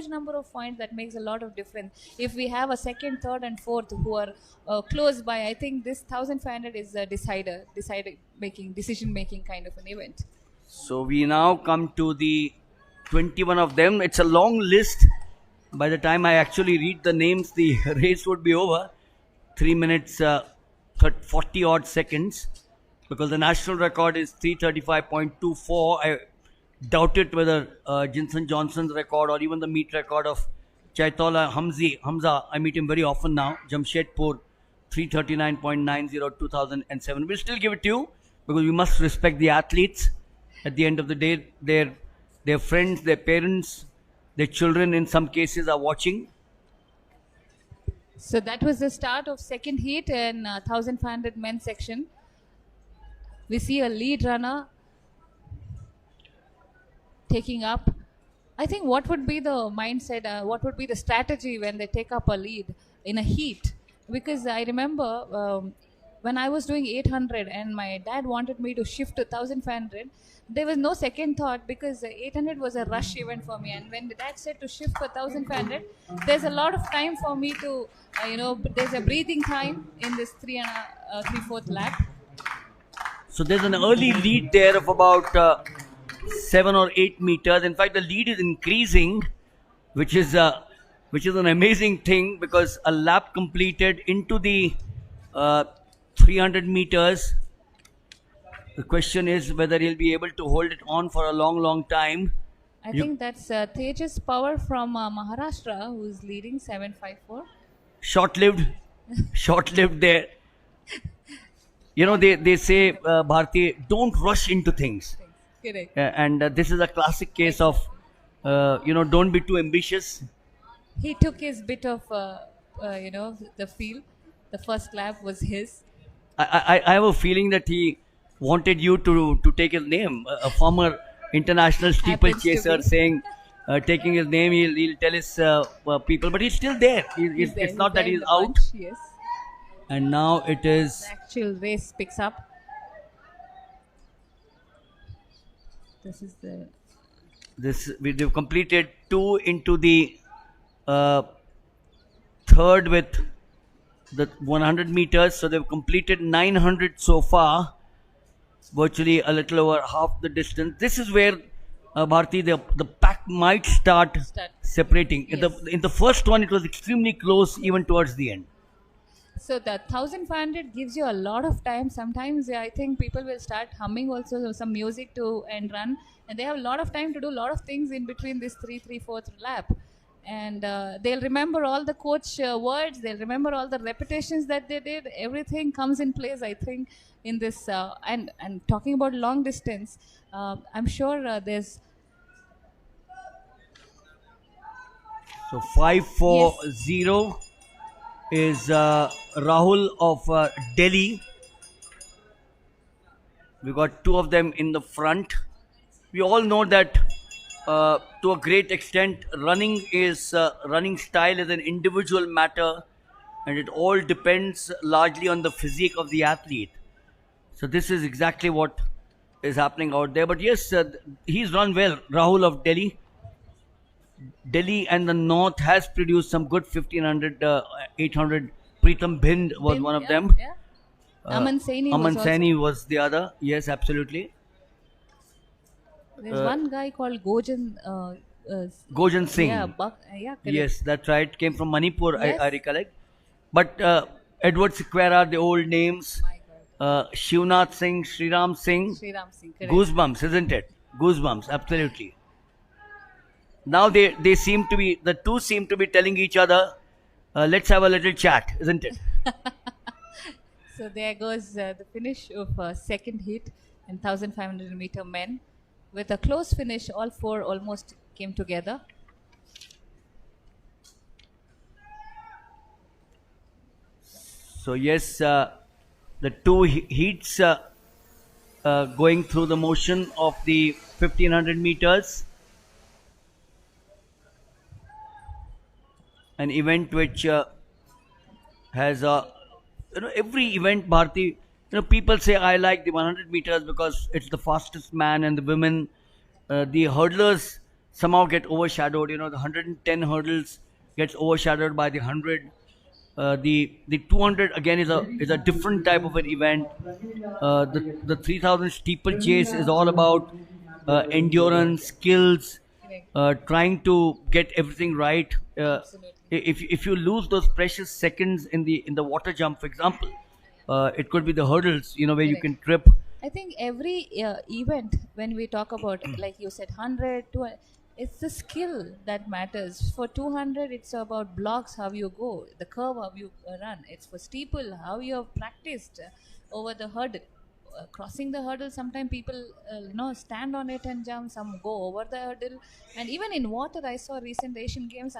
number of points that makes a lot of difference. If we have a second, third, and fourth who are close by, I think this 1500 is a decision making kind of an event. So we now come to the 21 of them. It's a long list. By the time I actually read the names, the race would be over. 3 minutes, 40 odd seconds. Because the national record is 3:35.24. I doubt it whether Jinson Johnson's record or even the meet record of Chaitola Hamza, I meet him very often now, Jamshedpur, 3:39.90, 2007. We'll still give it to you because we must respect the athletes. At the end of the day, their friends, their parents, their children in some cases are watching. So that was the start of second heat in 1500 men's section. We see a lead runner taking up. I think what would be the mindset, what would be the strategy when they take up a lead in a heat? Because I remember when I was doing 800 and my dad wanted me to shift to 1500, there was no second thought because 800 was a rush event for me. And when the dad said to shift for 1500, there's a lot of time for me to, there's a breathing time in this 3/4 lap. So there's an early lead there of about 7 or 8 meters. In fact, the lead is increasing, which is an amazing thing because a lap completed into the 300 meters. The question is whether he'll be able to hold it on for a long, long time. I think that's Tejas Power from Maharashtra who's leading 754. Short-lived there. They say, Bharti, don't rush into things. Correct. And this is a classic case of, don't be too ambitious. He took his bit of, the field. The first lap was his. I have a feeling that he wanted you to take his name. A former international steeplechaser saying, taking his name, he'll tell his people, but he's still there. It's not that he's out. Yes. And now it is. The actual race picks up. We've completed 2 into the third with the 100 meters. So they've completed 900 so far. Virtually a little over half the distance. This is where Bharti, the pack might start separating. Yes. In the first one, it was extremely close even towards the end. So the 1500 gives you a lot of time. Sometimes I think people will start humming also some music and run, and they have a lot of time to do a lot of things in between this 3/4 lap. And they'll remember all the coach words. They'll remember all the repetitions that they did. Everything comes in place, I think, in this. And talking about long distance, I'm sure there's. So 540 is Rahul of Delhi. We got 2 of them in the front. We all know that to a great extent, running style is an individual matter, and it all depends largely on the physique of the athlete. So this is exactly what is happening out there. But yes, he's run well. Rahul of Delhi. Delhi and the North has produced some good 1500, 800. Pritam Bhind was one of them. Yeah. Aman Saini was the other. Yes, absolutely. There's one guy called Gojan. Gojan Singh. Yeah, correct. Yes, that's right. Came from Manipur, Yes. I recollect. But Edward Sequeira, the old names. Shivnath Singh, Sriram Singh. Correct. Goosebumps, isn't it? Goosebumps, absolutely. Now they seem to be, the two seem to be telling each other, let's have a little chat, isn't it? So there goes the finish of second heat in 1500 meter men. With a close finish, all 4 almost came together. So yes, the 2 heats going through the motion of the 1500 meters. An event which has every event, Bharti, people say I like the 100 meters because it's the fastest man, and the women, the hurdlers somehow get overshadowed. You know, the 110 hurdles gets overshadowed by the 100. The 200 again is a different type of an event. The 3000 steeplechase is all about endurance, skills, Correct. trying to get everything right. Absolutely. If you lose those precious seconds in the water jump, for example, it could be the hurdles. You know, where you Correct. can trip. I think every event, when we talk about, like you said, 100, 200, it's the skill that matters. For 200, it's about blocks, how you go, the curve, how you run. It's for steeple, how you have practiced over the hurdle. Crossing the hurdle, sometimes people stand on it and jump, some go over the hurdle. And even in water, I saw recent Asian Games.